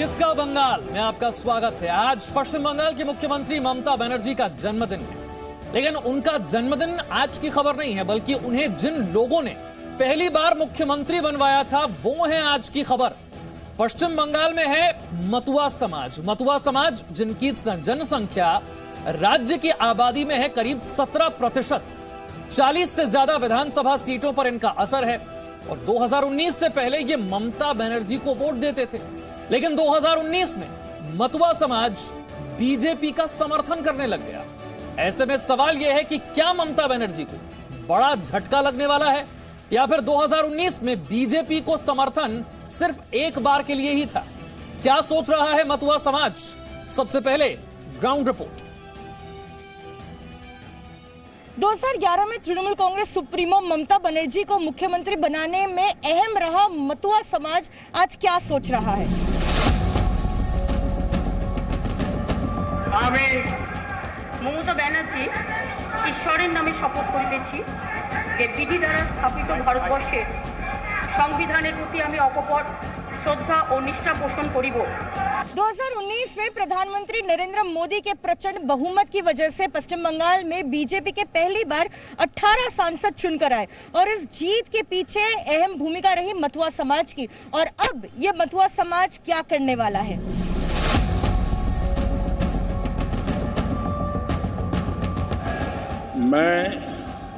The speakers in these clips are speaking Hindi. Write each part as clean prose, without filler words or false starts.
किसका बंगाल में आपका स्वागत है। आज पश्चिम बंगाल की मुख्यमंत्री ममता बनर्जी का जन्मदिन है, लेकिन उनका जन्मदिन आज की खबर नहीं है, बल्कि उन्हें जिन लोगों ने पहली बार मुख्यमंत्री बनवाया था वो है आज की खबर। पश्चिम बंगाल में है मतुआ समाज। मतुआ समाज जिनकी जनसंख्या राज्य की आबादी में है करीब 17%। 40 से ज्यादा विधानसभा सीटों पर इनका असर है और 2019 से पहले ये ममता बनर्जी को वोट देते थे, लेकिन 2019 में मतुआ समाज बीजेपी का समर्थन करने लग गया। ऐसे में सवाल यह है कि क्या ममता बनर्जी को बड़ा झटका लगने वाला है या फिर 2019 में बीजेपी को समर्थन सिर्फ एक बार के लिए ही था। क्या सोच रहा है मतुआ समाज? सबसे पहले ग्राउंड रिपोर्ट। 2011 में तृणमूल कांग्रेस सुप्रीमो ममता बनर्जी को मुख्यमंत्री बनाने में अहम रहा मतुआ समाज आज क्या सोच रहा है? আমি মমতা ব্যানার্জি ঈশ্বরের নামে শপথ করিতেছি যে বিধি দ্বারা স্থাপিত ভারতবর্ষের সংবিধানের প্রতি আমি অকপট श्रद्धा और निष्ठा पोषण करिब। 2019 में प्रधानमंत्री नरेंद्र मोदी के प्रचंड बहुमत की वजह से पश्चिम बंगाल में बीजेपी के पहली बार 18 सांसद चुनकर आए और इस जीत के पीछे अहम भूमिका रही मतुआ समाज की। और अब ये मतुआ समाज क्या करने वाला है? मैं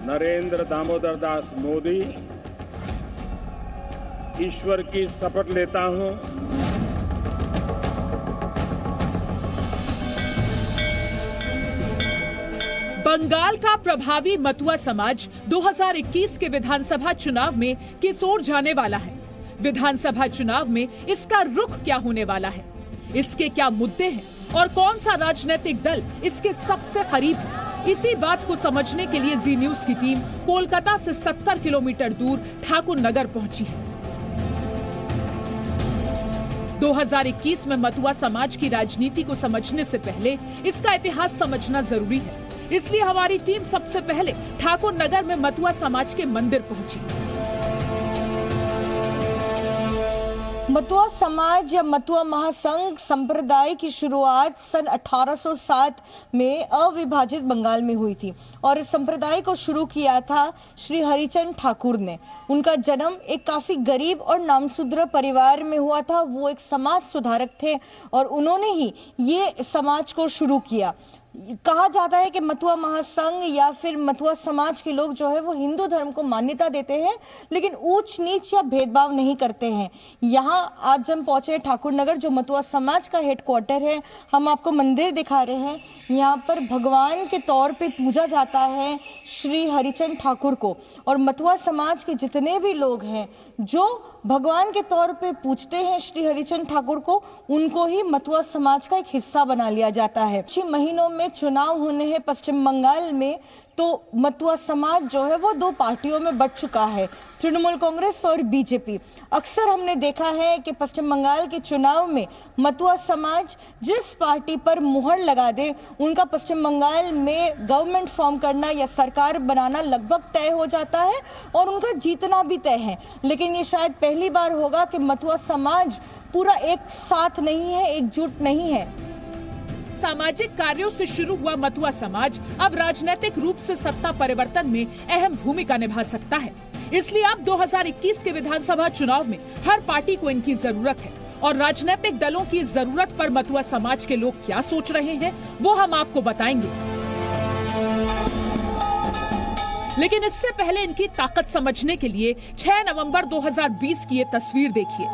नरेंद्र दामोदर दास मोदी ईश्वर की शपथ लेता हूं बंगाल का प्रभावी मतुआ समाज 2021 के विधानसभा चुनाव में किस ओर जाने वाला है। विधानसभा चुनाव में इसका रुख क्या होने वाला है, इसके क्या मुद्दे हैं और कौन सा राजनीतिक दल इसके सबसे करीब है। इसी बात को समझने के लिए जी न्यूज की टीम कोलकाता से 70 किलोमीटर दूर ठाकुर नगर पहुंची है। 2021 में मतुआ समाज की राजनीति को समझने से पहले इसका इतिहास समझना जरूरी है, इसलिए हमारी टीम सबसे पहले ठाकुर नगर में मतुआ समाज के मंदिर पहुंची। मतुआ समाज या मतुआ महासंघ संप्रदाय की शुरुआत सन 1807 में अविभाजित बंगाल में हुई थी और इस संप्रदाय को शुरू किया था श्री हरिचंद ठाकुर ने। उनका जन्म एक काफी गरीब और नामशूद्र परिवार में हुआ था। वो एक समाज सुधारक थे और उन्होंने ही ये समाज को शुरू किया। कहा जाता है कि मतुआ महासंघ या फिर मतुआ समाज के लोग जो है वो हिंदू धर्म को मान्यता देते हैं, लेकिन ऊंच नीच या भेदभाव नहीं करते हैं। यहाँ आज हम पहुंचे ठाकुर नगर जो मतुआ समाज का हेडक्वार्टर है। हम आपको मंदिर दिखा रहे हैं। यहाँ पर भगवान के तौर पे पूजा जाता है श्री हरिचंद ठाकुर को, और मतुआ समाज के जितने भी लोग हैं जो भगवान के तौर पे पूजते हैं श्री हरिचंद ठाकुर को, उनको ही मतुआ समाज का एक हिस्सा बना लिया जाता है। 6 महीनों में चुनाव होने हैं पश्चिम बंगाल में, तो मतुआ समाज जो है वो 2 पार्टियों में बंट चुका है, तृणमूल कांग्रेस और बीजेपी। अक्सर हमने देखा है कि पश्चिम बंगाल के चुनाव में मतुआ समाज जिस पार्टी पर मुहर लगा दे उनका पश्चिम बंगाल में गवर्नमेंट फॉर्म करना या सरकार बनाना लगभग तय हो जाता है और उनका जीतना भी तय है। लेकिन ये शायद पहली बार होगा कि मतुआ समाज पूरा एक साथ नहीं है, एकजुट नहीं है। सामाजिक कार्यों से शुरू हुआ मतुआ समाज अब राजनीतिक रूप से सत्ता परिवर्तन में अहम भूमिका निभा सकता है। इसलिए अब 2021 के विधानसभा चुनाव में हर पार्टी को इनकी जरूरत है और राजनीतिक दलों की जरूरत पर मतुआ समाज के लोग क्या सोच रहे हैं वो हम आपको बताएंगे। लेकिन इससे पहले इनकी ताकत समझने के लिए 6 नवंबर 2020 की ये तस्वीर देखिए।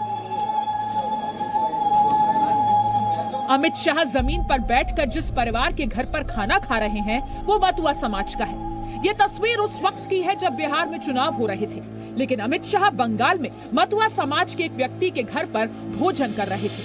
अमित शाह जमीन पर बैठकर जिस परिवार के घर पर खाना खा रहे हैं वो मतुआ समाज का है। ये तस्वीर उस वक्त की है जब बिहार में चुनाव हो रहे थे, लेकिन अमित शाह बंगाल में मतुआ समाज के एक व्यक्ति के घर पर भोजन कर रहे थे।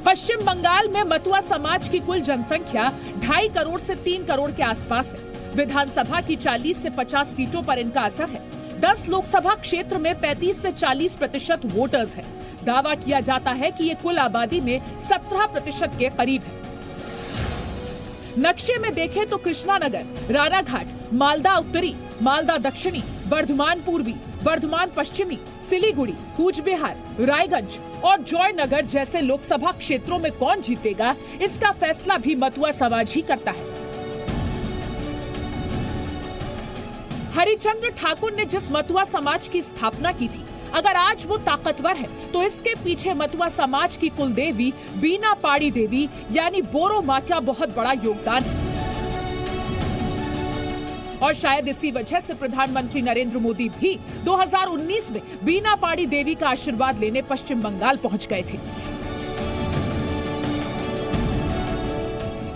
पश्चिम बंगाल में मतुआ समाज की कुल जनसंख्या 2.5 करोड़ से 3 करोड़ के आसपास है। विधानसभा की 40 से 50 सीटों पर इनका असर है। 10 लोकसभा क्षेत्र में 35 से 40% वोटर्स हैं। दावा किया जाता है कि ये कुल आबादी में 17% के करीब है। नक्शे में देखें तो कृष्णा नगर, रानाघाट, मालदा उत्तरी, मालदा दक्षिणी, बर्धमान पूर्वी, बर्धमान पश्चिमी, सिलीगुड़ी, कूच बिहार, रायगंज और जयनगर जैसे लोकसभा क्षेत्रों में कौन जीतेगा, इसका फैसला भी मतुआ समाज ही करता है। हरिचंद्र ठाकुर ने जिस मतुआ समाज की स्थापना की थी, अगर आज वो ताकतवर है तो इसके पीछे मतुआ समाज की कुलदेवी बीना पाड़ी देवी यानी बोरो माँ का बहुत बड़ा योगदान है। और शायद इसी वजह से प्रधानमंत्री नरेंद्र मोदी भी 2019 में बीना पाड़ी देवी का आशीर्वाद लेने पश्चिम बंगाल पहुंच गए थे।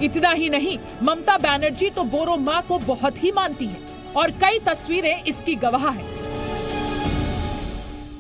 इतना ही नहीं, ममता बनर्जी तो बोरो माँ को बहुत ही मानती है और कई तस्वीरें इसकी गवाह हैं।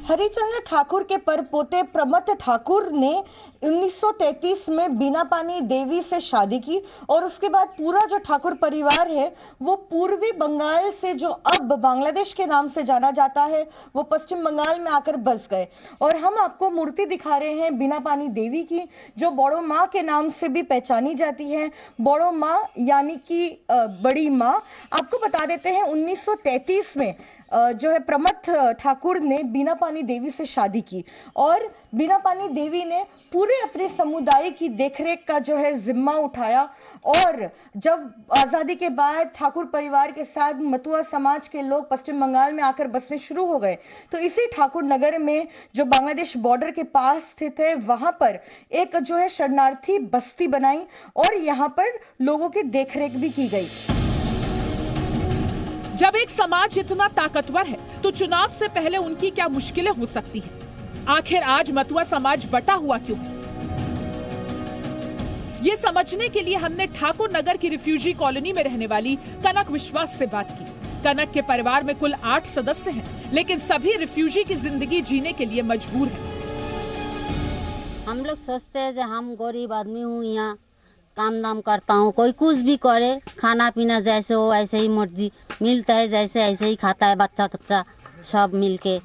हरिचंद्र ठाकुर के परपोते प्रमथ ठाकुर ने 1933 में बीना पानी देवी से शादी की और उसके बाद पूरा जो ठाकुर परिवार है वो पूर्वी बंगाल से, जो अब बांग्लादेश के नाम से जाना जाता है, वो पश्चिम बंगाल में आकर बस गए। और हम आपको मूर्ति दिखा रहे हैं बीना पानी देवी की, जो बोरो माँ के नाम से भी पहचानी जाती है। बोरो माँ यानी कि बड़ी माँ। आपको बता देते हैं 1933 में जो है प्रमथ ठाकुर ने बीना पानी देवी से शादी की और बीना पानी देवी ने पूरे अपने समुदाय की देखरेख का जो है जिम्मा उठाया। और जब आजादी के बाद ठाकुर परिवार के साथ मतुआ समाज के लोग पश्चिम बंगाल में आकर बसने शुरू हो गए, तो इसी ठाकुर नगर में जो बांग्लादेश बॉर्डर के पास स्थित है, वहां पर एक जो है शरणार्थी बस्ती बनाई और यहाँ पर लोगों की देखरेख भी की गई। जब एक समाज इतना ताकतवर है तो चुनाव से पहले उनकी क्या मुश्किलें हो सकती हैं? आखिर आज मतुआ समाज बटा हुआ क्यों है? ये समझने के लिए हमने ठाकुर नगर की रिफ्यूजी कॉलोनी में रहने वाली कनक विश्वास से बात की। कनक के परिवार में कुल 8 सदस्य हैं, लेकिन सभी रिफ्यूजी की जिंदगी जीने के लिए मजबूर हैं। हम लोग सोचते हैं कि हम गरीब आदमी हूँ, यहाँ काम दाम करता हूँ, कोई कुछ भी करे, खाना पीना जैसे हो ऐसे ही मर्जी मिलता है, जैसे ऐसे ही खाता है बच्चा कच्चा सब मिलके।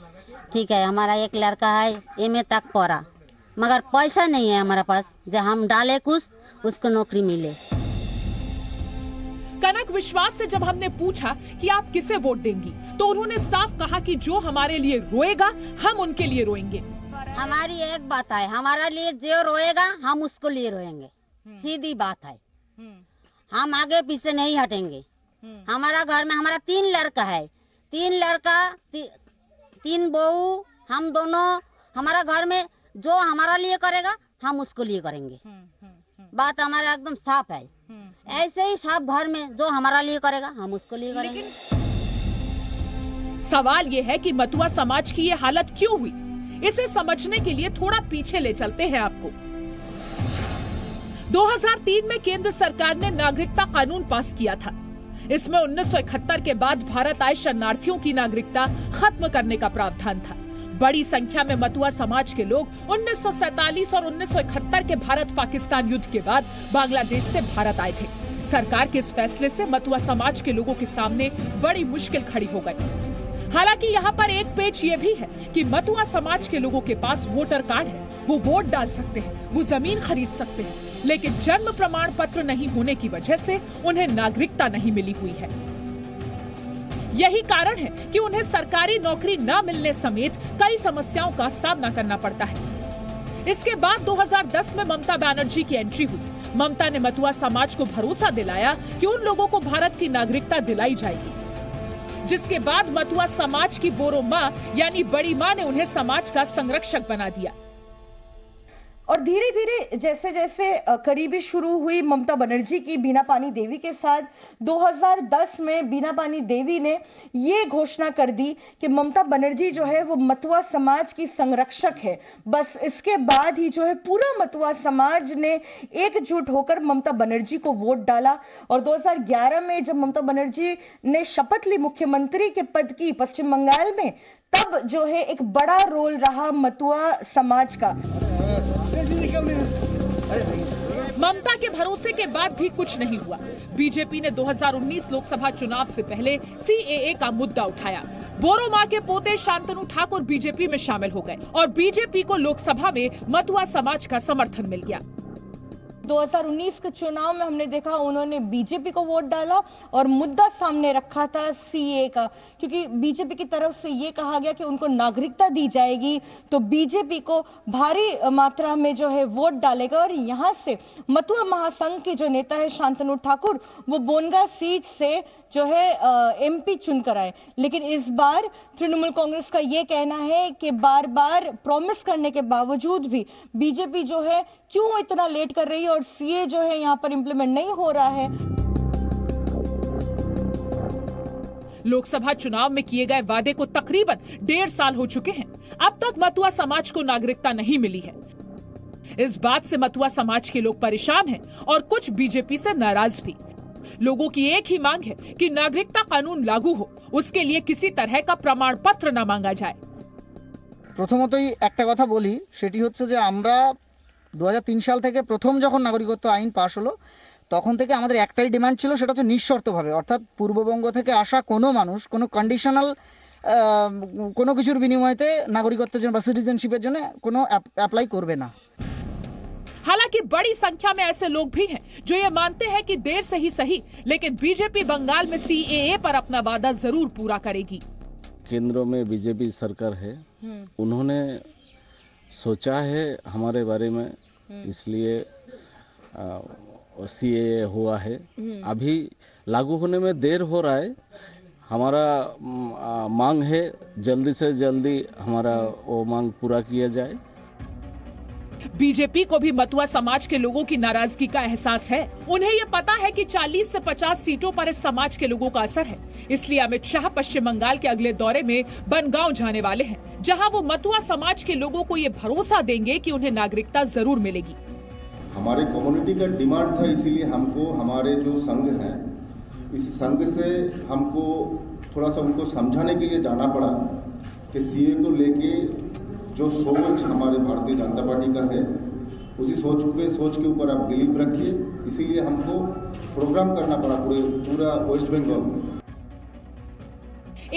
ठीक है, हमारा एक लड़का है एमए तक पढ़ा, मगर पैसा नहीं है हमारे पास जो हम डाले कुछ उसको नौकरी मिले। कनक विश्वास से जब हमने पूछा कि आप किसे वोट देंगी, तो उन्होंने साफ कहा कि जो हमारे लिए रोएगा हम उनके लिए रोएंगे। हमारी एक बात है, हमारा लिए जो रोएगा हम उसको लिए रोएंगे, सीधी बात है। हम आगे पीछे नहीं हटेंगे। हमारा घर में हमारा 3 लड़का है, 3 लड़का 3 बहू, हम दोनों। हमारा घर में जो हमारा लिए करेगा हम उसको लिए करेंगे। बात हमारा एकदम साफ है। ऐसे ही सब घर में जो हमारा लिए करेगा हम उसको लिए करेंगे। सवाल ये है कि मतुआ समाज की ये हालत क्यों हुई? इसे समझने के लिए थोड़ा पीछे ले चलते हैं आपको। 2003 में केंद्र सरकार ने नागरिकता कानून पास किया था। इसमें 1971 के बाद भारत आए शरणार्थियों की नागरिकता खत्म करने का प्रावधान था। बड़ी संख्या में मतुआ समाज के लोग 1947 और 1971 के भारत पाकिस्तान युद्ध के बाद बांग्लादेश से भारत आए थे। सरकार के इस फैसले से मतुआ समाज के लोगों के सामने बड़ी मुश्किल खड़ी हो गई। हालांकि यहाँ पर एक पेच ये भी है कि मतुआ समाज के लोगों के पास वोटर कार्ड है, वो वोट डाल सकते हैं, वो जमीन खरीद सकते हैं, लेकिन जन्म प्रमाण पत्र नहीं होने की वजह से उन्हें नागरिकता नहीं मिली हुई है। यही कारण है कि उन्हें सरकारी नौकरी न मिलने समेत कई समस्याओं का सामना करना पड़ता है। इसके बाद 2010 में ममता बनर्जी की एंट्री हुई। ममता ने मतुआ समाज को भरोसा दिलाया कि उन लोगों को भारत की नागरिकता दिलाई जाएगी, जिसके बाद मतुआ समाज की बोरो माँ यानी बड़ी माँ ने उन्हें समाज का संरक्षक बना दिया। और धीरे धीरे जैसे जैसे करीबी शुरू हुई ममता बनर्जी की बीना पानी देवी के साथ, 2010 में बीना पानी देवी ने ये घोषणा कर दी कि ममता बनर्जी जो है वो मतुआ समाज की संरक्षक है। बस इसके बाद ही जो है पूरा मतुआ समाज ने एकजुट होकर ममता बनर्जी को वोट डाला। और 2011 में जब ममता बनर्जी ने शपथ ली मुख्यमंत्री के पद की पश्चिम बंगाल में, तब जो है एक बड़ा रोल रहा मतुआ समाज का। ममता के भरोसे के बाद भी कुछ नहीं हुआ। बीजेपी ने 2019 लोकसभा चुनाव से पहले सीएए का मुद्दा उठाया। बोरो माँ के पोते शांतनु ठाकुर बीजेपी में शामिल हो गए और बीजेपी को लोकसभा में मतुआ समाज का समर्थन मिल गया। 2019 के चुनाव में हमने देखा उन्होंने बीजेपी को वोट डाला और मुद्दा सामने रखा था सीए का, क्योंकि बीजेपी की तरफ से ये कहा गया कि उनको नागरिकता दी जाएगी तो बीजेपी को भारी मात्रा में जो है वोट डालेगा। और यहां से मथुआ महासंघ के जो नेता है शांतनु ठाकुर, वो बोनगा सीट से जो है एमपी चुनकर आए। लेकिन इस बार तृणमूल कांग्रेस का ये कहना है कि बार बार प्रॉमिस करने के बावजूद भी बीजेपी जो है क्यों इतना लेट कर रही है और सीए जो है यहां पर इंप्लीमेंट नहीं हो रहा है। लोकसभा चुनाव में किए गए वादे को तकरीबन 1.5 साल हो चुके हैं। अब तक मथुआ समाज को नागरिकता नहीं मिली है। इस बात से मथुआ समाज के लोग परेशान हैं और कुछ बीजेपी से नाराज भी। लोगों की एक ही मांग है कि नागरिकता कानून लागू हो, उसके लिए किसी तरह का प्रमाण पत्र न मांगा जाए। প্রথমতই একটা কথা বলি, সেটি হচ্ছে যে আমরা 2003 সাল থেকে প্রথম যখন নাগরিকত্ব আইন পাশ হলো তখন থেকে আমাদের একটাই ডিমান্ড ছিল, সেটা হচ্ছে নিঃশর্তভাবে, অর্থাৎ পূর্ববঙ্গ থেকে আসা কোনো মানুষ কোনো কন্ডিশনাল কোনো কিছুর বিনিময়েতে নাগরিকত্বের জন্য বা সিটিজেনশিপের জন্য কোনো অ্যাপ্লাই করবে না। हालांकि बड़ी संख्या में ऐसे लोग भी हैं जो ये मानते हैं कि देर से ही सही, लेकिन बीजेपी बंगाल में सीएए पर अपना वादा जरूर पूरा करेगी। केंद्र में बीजेपी सरकार है, उन्होंने सोचा है हमारे बारे में, इसलिए सीएए हुआ है। अभी लागू होने में देर हो रहा है। हमारा मांग है जल्दी से जल्दी हमारा वो मांग पूरा किया जाए। बीजेपी को भी मथुआ समाज के लोगों की नाराजगी का एहसास है। उन्हें ये पता है कि 40 से 50 सीटों पर इस समाज के लोगों का असर है। इसलिए अमित शाह पश्चिम बंगाल के अगले दौरे में बनगांव जाने वाले हैं, जहां वो मथुआ समाज के लोगों को ये भरोसा देंगे कि उन्हें नागरिकता जरूर मिलेगी। हमारे कम्युनिटी का डिमांड था, इसीलिए हमको हमारे जो संघ हैं, इस संघ से हमको थोड़ा सा उनको समझाने के लिए जाना पड़ा कि सीए को लेके जो सोच हमारे भारतीय जनता पार्टी का है, उसी सोच के ऊपर आप बिलीव रखिए। इसीलिए हमको प्रोग्राम करना पड़ा पूरा वेस्ट बंगाल में।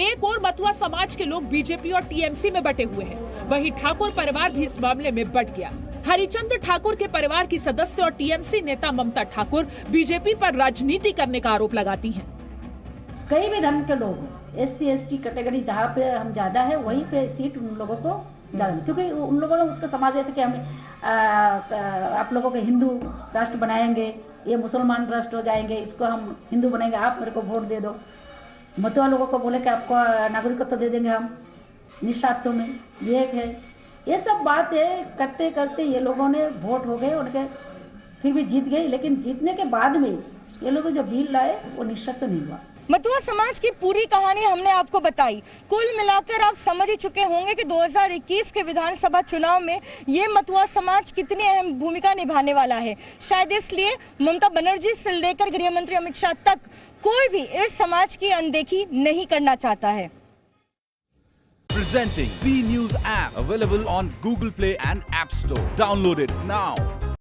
एक और मथुआ समाज के लोग बीजेपी और टीएमसी में बटे हुए हैं, वहीं ठाकुर परिवार भी इस मामले में बट गया। हरिचंद्र ठाकुर के परिवार की सदस्य और टीएमसी नेता ममता ठाकुर बीजेपी पर राजनीति करने का आरोप लगाती हैं। कई भी धर्म के लोग, SC ST कैटेगरी जहाँ पे हम ज्यादा है वहीं पे सीट उन लोगों को ज्यादा, क्योंकि उन लोगों ने उसको समझ थे कि हम आप लोगों को हिंदू राष्ट्र बनाएंगे, ये मुसलमान राष्ट्र हो जाएंगे, इसको हम हिंदू बनाएंगे, आप मेरे को वोट दे दो। मथुआ लोगों को बोले कि आपको नागरिकत्व दे देंगे हम निःशर्त में, ये एक है। ये सब बातें करते करते ये लोगों ने वोट हो गए उनके, फिर भी जीत गए। लेकिन जीतने के बाद में ये लोग जो बिल लाए वो निःशर्त नहीं हुआ। मथुआ समाज की पूरी कहानी हमने आपको बताई। कुल मिलाकर आप समझ ही चुके होंगे कि 2021 के विधानसभा चुनाव में ये मथुआ समाज कितनी अहम भूमिका निभाने वाला है। शायद इसलिए ममता बनर्जी से लेकर गृह मंत्री अमित शाह तक कोई भी इस समाज की अनदेखी नहीं करना चाहता है। Presenting B News app, available on Google Play and App Store. Download it now.